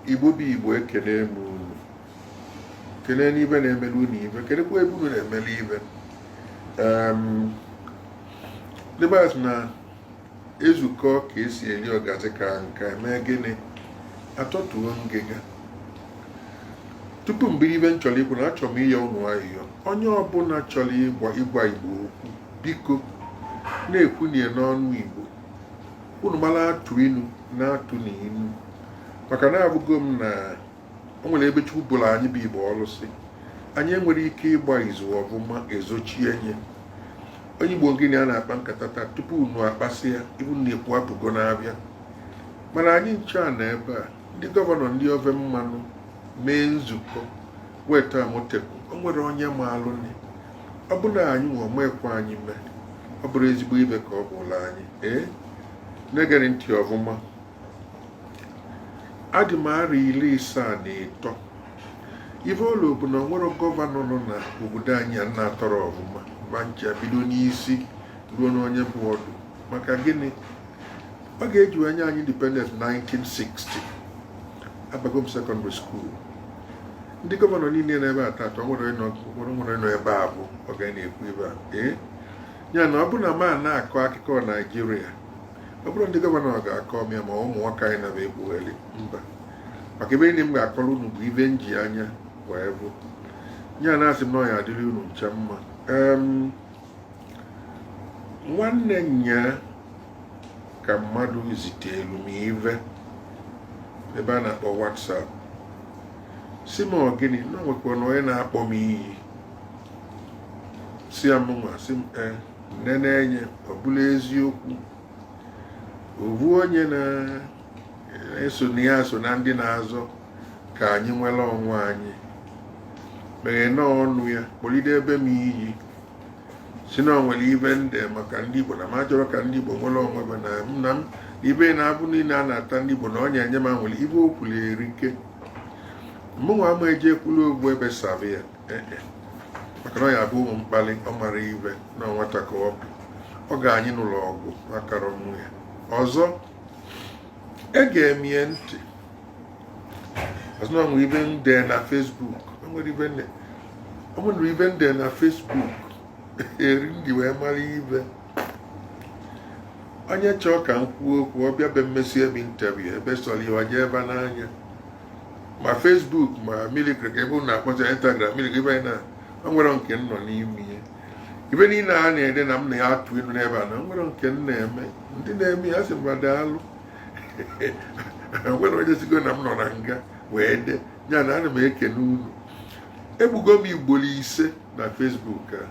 Igbo bụ Igbo ekele m unu. Kelee n'ibe na-emelu unu ibe. Kelekwa ebe unu na-emelu ibe. Debas na ezukọ ka esi eli ọgazi ka nka eme gịnị atọtuo ngịga. Tupu mbiri ibe nchọrọ ikwu na achọrọ m ihe unu ahịhịa. Onye ọbụla chọrọ ịgwa Igbo okwu biko na-ekwunye n'ọnụ Igbo. Unu mara atụ inu na-atụ n'inu. Maka na abụgo m na o nwere ebe Chukwu bụrụ anyị bụ Igbo ọlụsị. Anyị enwere ike ịgba izu ọbụma ezochie nye. Onye Igbo gịnị a na-akpa nkata taa tupu unu akpasị ya ibu na-ekwu apụgo na-abịa. Mana anyị nche a na ebe a ndị gọvanọ ndị ove mmanụ mee nzukọ weta moteku. O nwere onye ma alụnị. Ọ bụ na anyị nwe omekwa anyị mee. Ọ bụrụ ezigbo ibe ka ọ bụla anyị. Na-egere ntị ọfụma. Adị m arọ 73. Ife ụlọ bụ na nwere gọvanọ nọ na obodo anyị a na-atọrọ ọfụma bancha bido n'isi ruo n'onye bụ ọdụ. Maka gịnị? Ọ ga-eji anya anyị independence 1960. Abago m secondary school. Ndị gọvanọ niile na-ebe atọ nwere nọ ebe a bụ ọ ga na-ekwu ebe a. Ya na ọ bụ na ma na-akọ akụkọ Naijiria. Ọ bụrụ ndị gọvanọ ga-akọ m ya ma ụmụ nwoke anyị na-aba ekpugheli mba. Maka ebe ndị m ga-akọrọ unu bụ ibe nji anya wee bụ. Ya na-asị m na ọ ya adịrị unu ncha mma. Nwanne nya ka mmadụ zitelu m ive ebe a na-akpọ WhatsApp. Si m gịnị na nwekwa na onye na-akpọ m iyi. Si ya mụnwa si m nene ọ bụla eziokwu. Ovu onye na-eso na ya so na ndị na-azọ ka anyị nwere onwe anyị mere n'ọnụ ya kpọlide ebe m iyi si na onwere ibe ndị maka ndị Igbo na ma chọrọ ka ndị Igbo nwere onwe bụ na m ibe na-abụ niile a na-ata ndị Igbo na onye enye ma nwere ibe okwulu erike. Mụnwa ama eje ekwulu ogbu ebe savi ya maka na ọ ya bụ ụmụ mkpali ọ mara ibe na nwata ka ọ ga anyị n'ụlọ ọgwụ akara ọnwụ ya. Ọzọ ege m ihe ntị ọzọ na nwere ibe nde na Facebook. O nwere ibe nde na Facebook eri ndị wee mara ibe. Onye chọọ ka m kwuo okwu ọ bịa be mmesi ebe interview ebe sọrọ iwe je ebe n'anya ma Facebook ma milikiri ka ebe unu na-akpọta Instagram milikiri ebe na o nwere nke m nọ n'ime ihe. Ibe niile a na-ede na m na ya atụ elu n'ebe a na o nwere nke m na-eme. Ndị na-eme ya sị mba daalụ. Nwere onye sigo na m nọ na nga wee de ya na ana m ekene unu. Egbugo m Igbo 5 na Facebook a.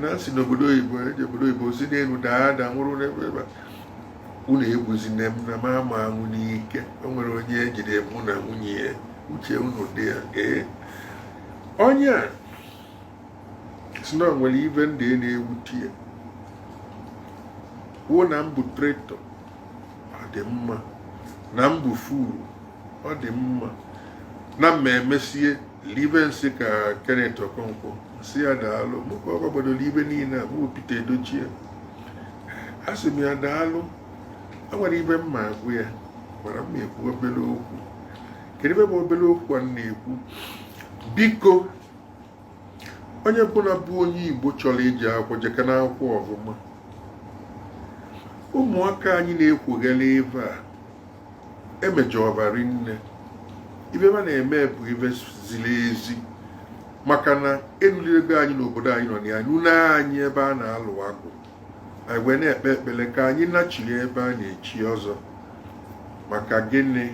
Na si n'obodo oyibo eje obodo oyibo si n'elu daada nwụrụ n'ebe ebe unu egbuzine m na ma ama anwụ n'ike. O nwere onye ejide mụ na nwunye ya uche unu dị ya. Onye a si na nwere ibe ndị na-ewute ya kwuo na m bụ traitọ ọ dị mma na m bụ furu ọ dị mma na mma emesie libe nsị ka Kenneth Okonkwo si ya daalụ mụ ka ọ gbagbadoro ibe niile a mụ Peter Edochie a sị m ya daalụ. O nwere ibe mma agwụ ya mara m ekwu obere okwu. Kedu ebe bụ obere okwu a na-ekwu? Biko onye bụla bụ onye Igbo chọrọ iji akwụkwọ jeka n'akwụkwọ ọfụma. Ụmụaka anyị na-ekwughele ebe a emejọbara nne. Ibe ma na-eme bụ ibe ziri ezi maka na enulirego anyị n'obodo anyị nọ na ya nune anyị ebe a na-alụ agụ. Anyị wee na-ekpe ekpere ka anyị nachiri ebe a na-echi ọzọ. Maka gịnị?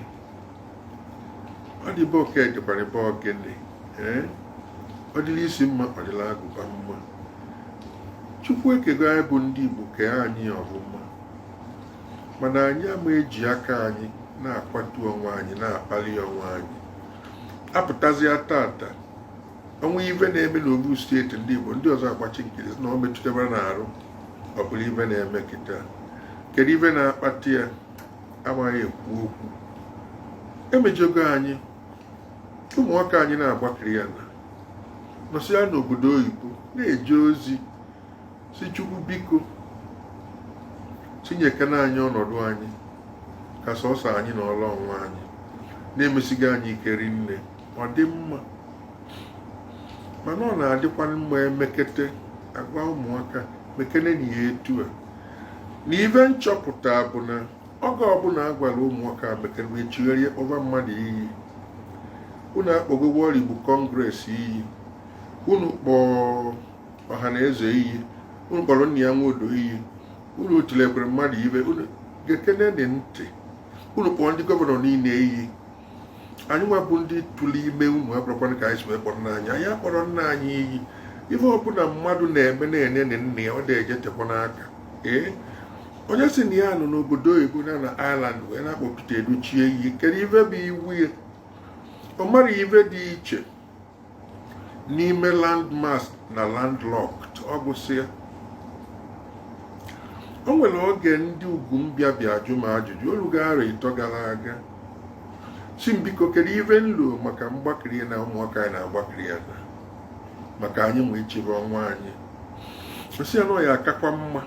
Ọ dị be oke dịkwara ebe ogene. Ọ dịla isi mma ọ dịla agụba mma. Chukwu ekego anyị bụ ndị Igbo kee anyị ọfụma. Mana anyị ama eji aka anyị na-akwatu onwe anyị na-akpali onwe anyị. Apụtazịa tata ọnwa ibe na-eme n'Ogun steeti ndị Igbo ndị ọzọ agbachi nkiri na ọ metụtabara n'arụ ọ bụrụ ibe na-eme kịta. Kedu ibe na-akpata ya? Amaghị ekwu okwu. Emejogo anyị ụmụnwoke anyị na-agbakiri ya na nọsị ya n'obodo oyibo na-eje ozi si Chukwu biko tinyekana anyị ọnọdụ anyị ka sọsọ anyị na ọla ọnwa anyị na-emesighị anyị ikeri nne ọ dị mma mana ọ na-adịkwa mma emekete agwa ụmụaka mekene na ya etu a na ibe nchọpụta bụ na oge ọbụla a gwara ụmụaka mekene wee chigharịa ọba mmadụ iyi unu akpọgo World Igbo Congress iyi unu kpọọ ọhaneze iyi unu kpọrọ nna ya nwodo iyi unu tilekwere mmadụ ibe unu gekene dị ntị unu kpọọ ndị gọvanọ niile iyi anyị nwa bụ ndị tụrụ ime unu akpọrọkwana ka anyị si wee kpọrọ nna anyị anyị akpọrọ nna anyị iyi ife ọbụla mmadụ na-eme na-enye na nna ya ọ na-eje tekwa n'aka onye si na ya nọ n'obodo oyibo na Ireland wee na-akpọ Peter Edochie iyi kedu ife bụ iwu ya ọ mara ife dị iche n'ime landmass na landlocked ọ gụsịa o nwere oge ndị UGWUMBA bịa ajụ m ajụjụ olugo arọ ịtọ gara aga si m biko kedu ife nlo maka mgbakiri na ụmụaka anyị na-agbakiri ya na maka anyị ma ichebe ọnwa anyị osi ya na ya akakwa mma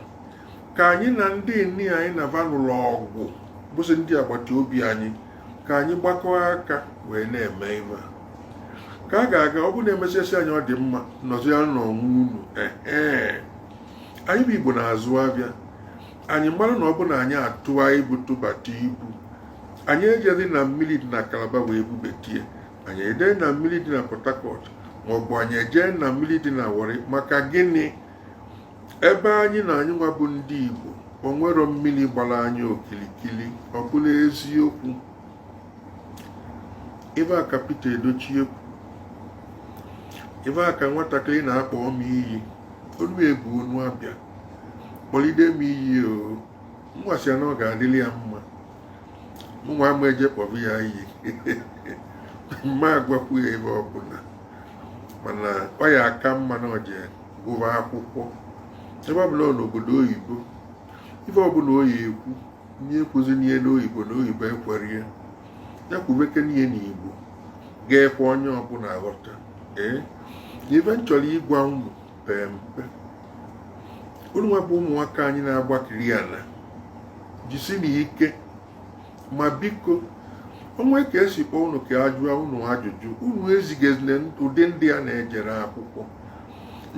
ka anyị na ndị nni anyị na-aba lụrụ ọgwụ bụsị ndị agbata obi anyị ka anyị gbakọọ aka wee na-eme ibe ka a ga-aga ọ bụ na-emesiasị anyị ọ dị mma nọzi ya n'onwe unu anyị bụ Igbo na-azụ abịa anyị mara na ọ bụ na anyị atụwa ibu tụbata ibu anyị ejezi na mmiri dị na Calabar wee bubetie anyị ede na mmiri dị na Port Harcourt maọbụ anyị eje na mmiri dị na Warri maka gịnị ebe anyị na anyị nwa bụ ndị Igbo o nwero mmiri gbara anyị okilikili ọ bụla eziokwu ebe a ka Peter Edochie ebe a ka nwatakịrị na-akpọ m iyi olu ebu onu abịa kpọlide m iyi o mwasị na ọ ga-adịrị ya mma nwa m eje kpọbụ ya iyi mma agwakwu ya ebe ọbụla mana ọ ya aka mma na oje gụba akwụkwọ ebe ọbụla ọ n'obodo oyibo ife ọbụla oyi ekwu nye ekwuzi n'ihe n'oyibo na oyibo ekwere ya kwubeke n'ihe n'Igbo ga-ekwe onye ọbụla aghọta ife m chọrọ ịgwa unu pee mpe unu nwa bụ ụmụnwaka anyị na-agbakiri ala jisi n'ike ma biko onwe ka esi kpọọ unu ka ajụọ unu ajụjụ unu ezigezina ụdị ndị a na-ejere akwụkwọ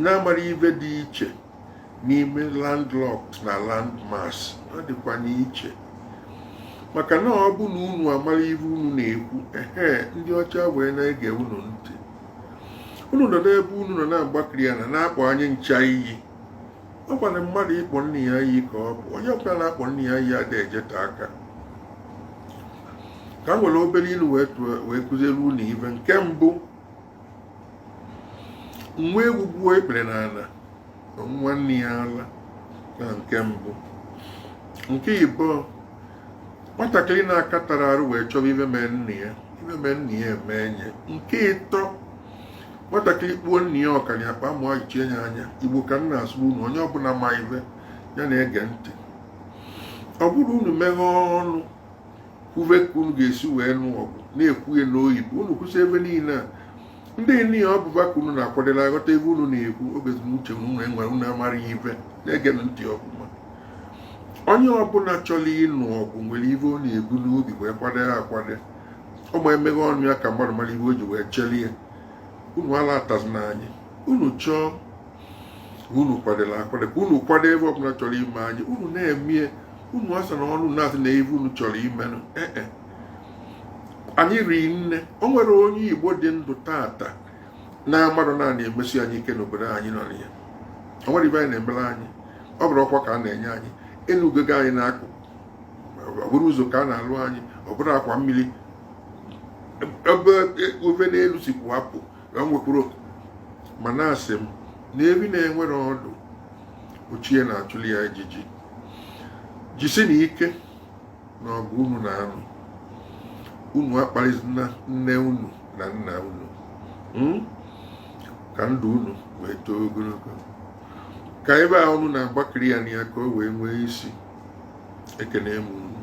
na-amara ife dị iche n'ime landlocked na landmass ọ dịkwa n'iche maka na ọ bụ na unu amara ife unu na-ekwu ndị ọcha wee na-ege unu ntị unu nọ n'ebe unu nọ na-agbakiri ya na-akpọ anyị ncha iyi ọ gwara mmadụ ịkpọ nne ya iyi ka ọ bụ onye ọbụla na-akpọ nne ya iyi ada ejeta aka ka m nwere obere ilu wee kụziere unu ife nke mbụ nwa egwu gbuo ekpere n'ala nwanne ya ala na nke mbụ nke ịbụọ nwatakịrị na-akatara arụ wee chọba ife mee nne ya eme enye nke ịtọ nwatakịrị kpuo nne ya ọkara akpa mụọ ichie ya anya Igbo ka m na-asụ unu onye ọbụla ma ife ya na-ege ntị ọ bụrụ unu meghe ọnụ kwuve ka unu ga-esi wee nụ ọgụ na-ekwughị n'oyibo unu kwụsị ebe niile a ndị nne ya ọbụba ka unu na-akwadela aghọta ebe unu na-ekwu ogezinuche unu enwere unu amaghị ife na-ege ntị ọfụma onye ọbụla chọrọ ịnụ ọgụ nwere ife ọ na-ebu n'obi wee kwado ya akwado ọ ma emeghe ọnụ ya ka mmadụ mara ife o ji wee chelie unu ala atazina anyị unu chọọ unu kwadela akwado ka unu kwado ebe ọbụla chọrọ ime anyị unu na-emie unu asa na ọnụ na-asị na ebe unu chọrọ imenụ anyị ri nne o nwere onye Igbo dị ndụ tata na mmadụ naanị emesi anyị ike n'obodo anyị nọ ya o nwere ibe anyị na-emere anyị ọ bụrụ ọkwa ka a na-enye anyị enugego anyị n'akụkụ ọ bụrụ ụzọ ka a na-alụ anyị ọ bụrụ akwa mmiri ebe ofe n'elu sikwu apụ nwekwuru ma na-asị m na ebi na-enwere ọdụ ochie na-achụli ya ejiji jisi na ike na ọgụ unu na anụ unu akparịzina nne unu na nna unu ka ndụ unu wee too ogologo ka ebe a unu na-agbakiri ya na ya ka o wee nwee isi ekene m unu